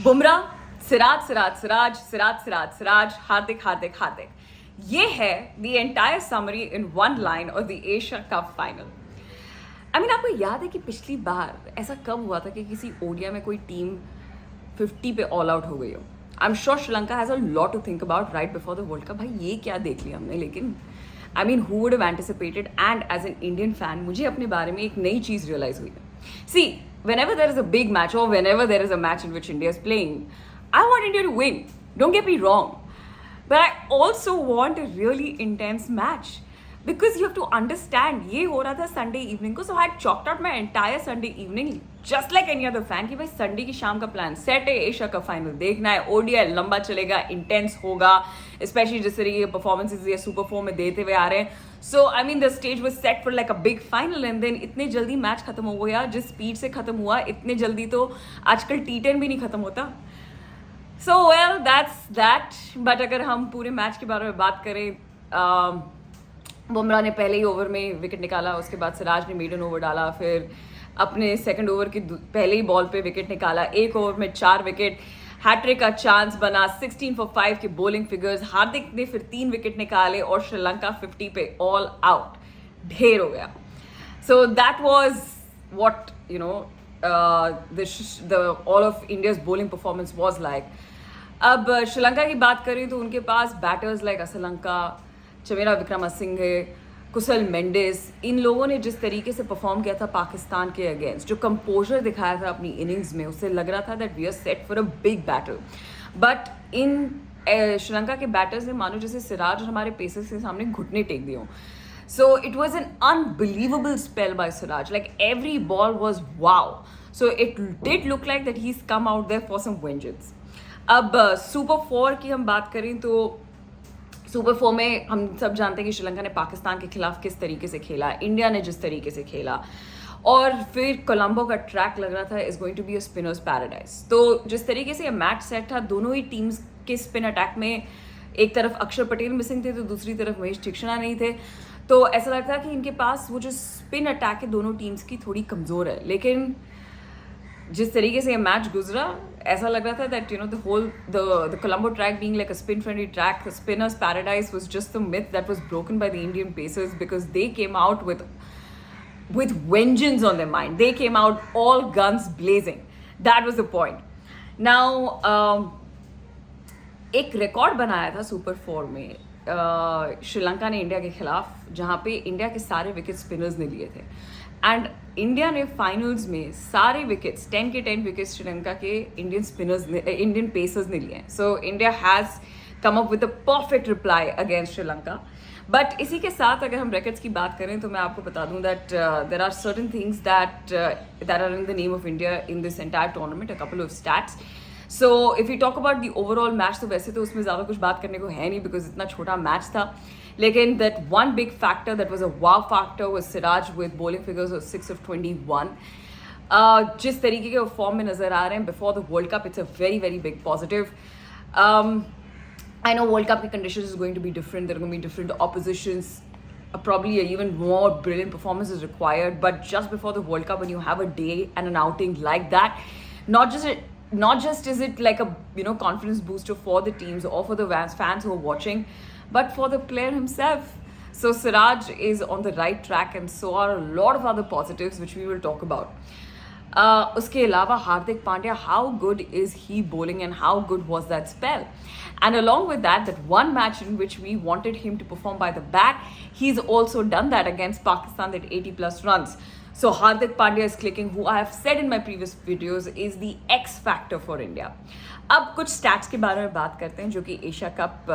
बुमराह, सिराज सिराज सिराज सिराज सिराज सिराज, हार्दिक हार्दिक हार्दिक. ये है the entire summary in one line of the Asia Cup final. आपको याद है कि पिछली बार ऐसा कब हुआ था कि किसी ओडिया में कोई टीम 50 पे ऑल आउट हो गई हो? I am sure Sri Lanka has a lot to think about right before the world cup. भाई ये क्या देख लिया हमने, लेकिन who would have anticipated. And as an Indian fan मुझे अपने बारे में एक नई चीज़ रियलाइज हुई है. सी, whenever there is a big match or whenever there is a match in which India is playing, I want India to win. Don't get me wrong. But I also want a really intense match. Because you have to understand, ये हो रहा था Sunday evening को, so I had chalked out my entire Sunday evening just like any other fan कि भाई Sunday की शाम का प्लान सेट है, एशिया कप फाइनल देखना है, ODI लंबा चलेगा, इंटेंस होगा, स्पेशली जिस तरीके के परफॉर्मेंसेज ये सुपर 4 में देते हुए आ रहे हैं. So the stage was set for like a big final and then इतने जल्दी मैच खत्म हो गया. जिस स्पीड से खत्म हुआ इतने जल्दी तो आजकल T10 भी नहीं खत्म होता. So well that's that. But अगर हम पूरे मैच के बारे में बात करें, बुमराह ने पहले ही ओवर में विकेट निकाला, उसके बाद सिराज ने मेडन ओवर डाला, फिर अपने सेकंड ओवर की पहले ही बॉल पे विकेट निकाला, एक ओवर में 4 विकेट, हैट्रिक का चांस बना, 16 for 5 के बॉलिंग फिगर्स. हार्दिक ने फिर 3 विकेट निकाले और श्रीलंका 50 पे ऑल आउट ढेर हो गया. So that was what all of India's bowling performance was like. अब श्रीलंका की बात करें तो उनके पास बैटर्स लाइक असलंका, चमेरा विक्रमासिंघे, कुशल मेंडिस, इन लोगों ने जिस तरीके से परफॉर्म किया था पाकिस्तान के अगेंस्ट, जो कंपोजर दिखाया था अपनी इनिंग्स में, उससे लग रहा था that we are set for a big battle. But in Sri Lanka के बैटर्स ने मानो जैसे सिराज और हमारे पेसर्स के सामने घुटने टेक दिए हों. So it was an unbelievable spell by Siraj. Like every ball was wow. So it did look like that he is come out there for some vengeance. अब सुपर 4 की हम बात करें तो सुपर 4 में हम सब जानते हैं कि श्रीलंका ने पाकिस्तान के खिलाफ किस तरीके से खेला, इंडिया ने जिस तरीके से खेला, और फिर कोलंबो का ट्रैक लग रहा था is going to be a spinners paradise. तो जिस तरीके से ये मैच सेट था, दोनों ही टीम्स के स्पिन अटैक में एक तरफ अक्षर पटेल मिसिंग थे तो दूसरी तरफ महेश तीक्षणा नहीं थे. तो ऐसा लगता है कि इनके पास वो जो स्पिन अटैक है दोनों टीम्स की थोड़ी कमज़ोर है. लेकिन जिस तरीके से ये मैच गुजरा, ऐसा लग रहा था that the Colombo track being like a spin friendly track, the spinners paradise was just the myth that was broken by the Indian pacers, because they came out with vengeance on their mind. They came out all guns blazing. That was the point. Now एक record बनाया था super 4 में श्रीलंका ने India के खिलाफ, जहाँ पे India के सारे विकेट स्पिनर्स ने लिए थे. एंड इंडिया ने फाइनल्स में सारे विकेट्स 10 के 10 विकेट्स श्रीलंका के इंडियन पेसर्स ने लिए हैं. So India has come up with a perfect reply against Sri Lanka. But इसी के साथ अगर हम रैकेट्स की बात करें तो मैं आपको बता दूं that there are certain things that are in the name of India in this entire tournament, a couple of stats. So if you talk about the overall match, तो वैसे तो उसमें ज़्यादा कुछ बात करने को है नहीं बिकॉज इतना छोटा मैच था. लेकिन that one big factor that was a wow factor was Siraj with bowling figures of 6 of 21. जिस तरीके के फॉर्म में नजर आ रहे हैं before the world cup, it's a very very big positive. I know World Cup conditions is going to be different. There are going to be different oppositions. Probably even more brilliant performance is required. But just before the World Cup, when you have a day and an outing like that, not just is it like a confidence booster for the teams or for the fans who are watching, but for the player himself. So Siraj is on the right track, and so are a lot of other positives which we will talk about. उसके अलावा Hardik Pandya, how good is he bowling and how good was that spell? And along with that one match in which we wanted him to perform by the bat, he's also done that against Pakistan, that 80 plus runs. So Hardik Pandya is clicking, who I have said in my previous videos is the X factor for India. अब कुछ stats के बारे में बात करते हैं जो कि एशिया कप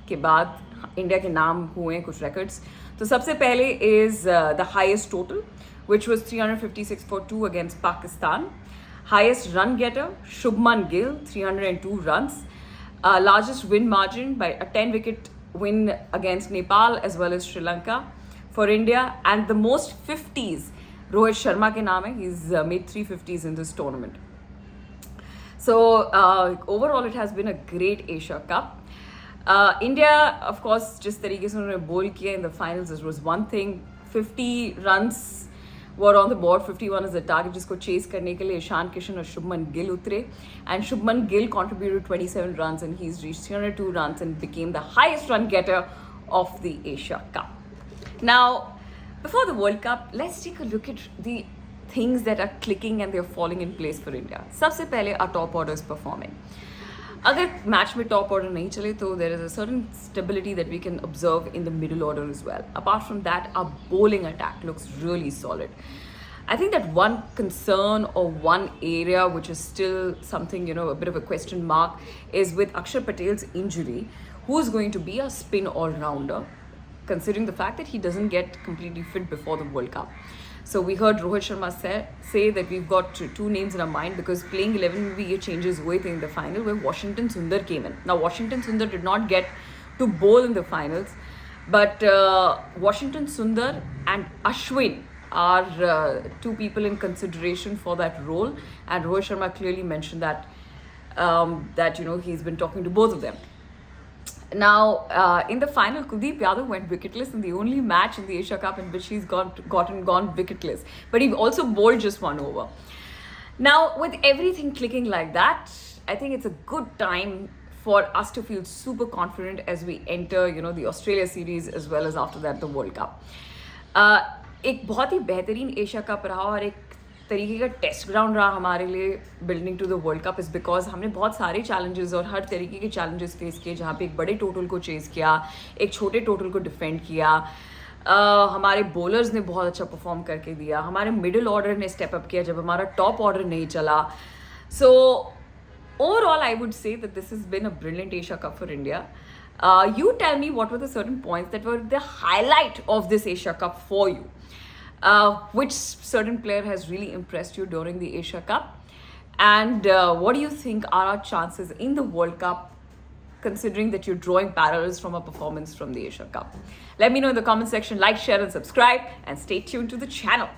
के बाद इंडिया के नाम हुए हैं, कुछ records. तो सबसे पहले is the highest total, which was 356 for 2 against Pakistan. Highest run getter, Shubman Gill, 302 runs. Largest win margin by a 10 wicket win against Nepal as well as Sri Lanka for India. And the most 50s, Rohit Sharma ke naam hai, he's made 3 50s in this tournament. So overall it has been a great Asia Cup. India, of course, जिस तरीके से उन्होंने bowl किया in the finals, this was one thing. 50 runs were on the board. 51 is the target जिसको chase करने के लिए ईशान किशन और शुभमन गिल उतरे, and Shubman Gill contributed 27 runs and he's reached 302 runs and became the highest run getter of the Asia Cup. Now, before the World Cup, let's take a look at the things that are clicking and they're falling in place for India. सबसे पहले our top order is performing. अगर match में top order नहीं चले तो there is a certain stability that we can observe in the middle order as well. Apart from that, our bowling attack looks really solid. I think that one concern or one area which is still something, a bit of a question mark is with Akshar Patel's injury. Who's going to be a spin all-rounder, considering the fact that he doesn't get completely fit before the World Cup? So we heard Rohit Sharma say that we've got two names in our mind because playing 11 में भी ये changes हुए थे in the final where Washington Sundar came in. Now Washington Sundar did not get to bowl in the finals, but Washington Sundar and Ashwin are two people in consideration for that role, and Rohit Sharma clearly mentioned that he's been talking to both of them. Now, in the final, Kuldeep Yadav went wicketless in the only match in the Asia Cup in which he's gone wicketless. But he also bowled just one over. Now, with everything clicking like that, I think it's a good time for us to feel super confident as we enter, the Australia series as well as after that the World Cup. एक बहुत ही बेहतरीन Asia cup रहा और एक तरीके का test ground रहा हमारे लिए building to the world cup is because हमने बहुत सारे चैलेंजेस और हर तरीके के चैलेंजेस फेस किए जहाँ पे एक बड़े टोटल को चेज़ किया, एक छोटे टोटल को डिफेंड किया, हमारे बॉलर्स ने बहुत अच्छा परफॉर्म करके दिया, हमारे मिडिल ऑर्डर ने स्टेप अप किया जब हमारा टॉप ऑर्डर नहीं चला. So overall I would say that this has been a brilliant Asia cup for India. You tell me what were the certain points that were the highlight of this Asia Cup for you. Which certain player has really impressed you during the Asia Cup? And what do you think are our chances in the World Cup, considering that you're drawing parallels from a performance from the Asia Cup? Let me know in the comment section. Like, share and subscribe and stay tuned to the channel.